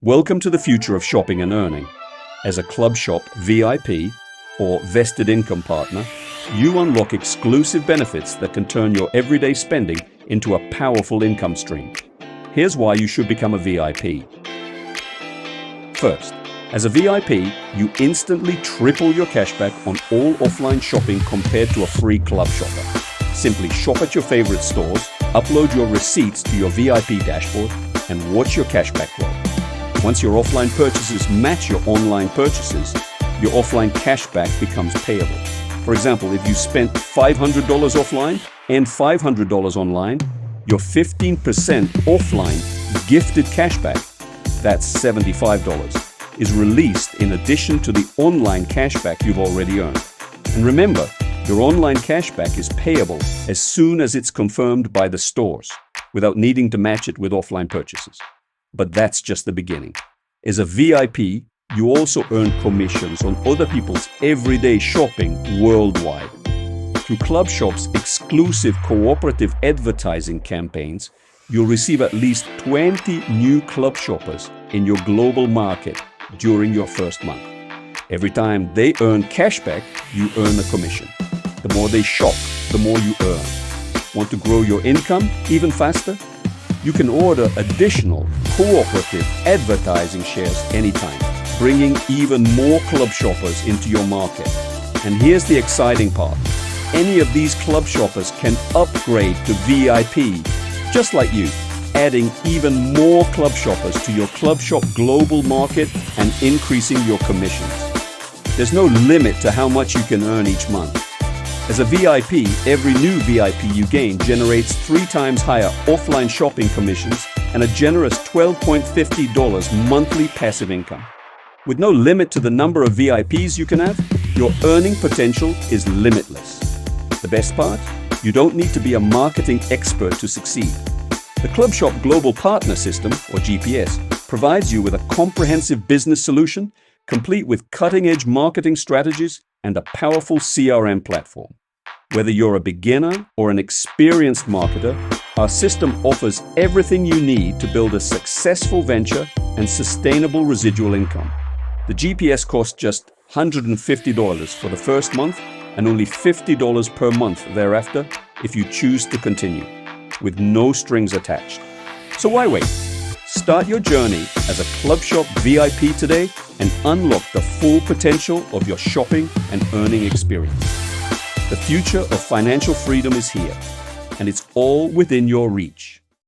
Welcome to the future of shopping and earning. As a Clubshop VIP or Vested Income Partner, you unlock exclusive benefits that can turn your everyday spending into a powerful income stream. Here's why you should become a VIP. First, as a VIP, you instantly triple your cashback on all offline shopping compared to a free club shopper. Simply shop at your favorite stores, upload your receipts to your VIP dashboard, and watch your cashback grow. Once your offline purchases match your online purchases, your offline cashback becomes payable. For example, if you spent $500 offline and $500 online, your 15% offline gifted cashback, that's $75, is released in addition to the online cashback you've already earned. And remember, your online cashback is payable as soon as it's confirmed by the stores, without needing to match it with offline purchases. But that's just the beginning. As a VIP, you also earn commissions on other people's everyday shopping worldwide. Through Clubshop's exclusive cooperative advertising campaigns, you'll receive at least 20 new club shoppers in your global market during your first month. Every time they earn cashback, you earn a commission. The more they shop, the more you earn. Want to grow your income even faster? You can order additional cooperative advertising shares anytime, bringing even more club shoppers into your market. And here's the exciting part. Any of these club shoppers can upgrade to VIP, just like you, adding even more club shoppers to your Clubshop global market and increasing your commissions. There's no limit to how much you can earn each month. As a VIP, every new VIP you gain generates 3 times higher offline shopping commissions and a generous $12.50 monthly passive income. With no limit to the number of VIPs you can have, your earning potential is limitless. The best part? You don't need to be a marketing expert to succeed. The Clubshop Global Partner System, or GPS, provides you with a comprehensive business solution, complete with cutting-edge marketing strategies and a powerful CRM platform. Whether you're a beginner or an experienced marketer, our system offers everything you need to build a successful venture and sustainable residual income. The GPS costs just $150 for the first month and only $50 per month thereafter if you choose to continue, with no strings attached. So why wait? Start your journey as a Clubshop VIP today and unlock the full potential of your shopping and earning experience. The future of financial freedom is here, and it's all within your reach.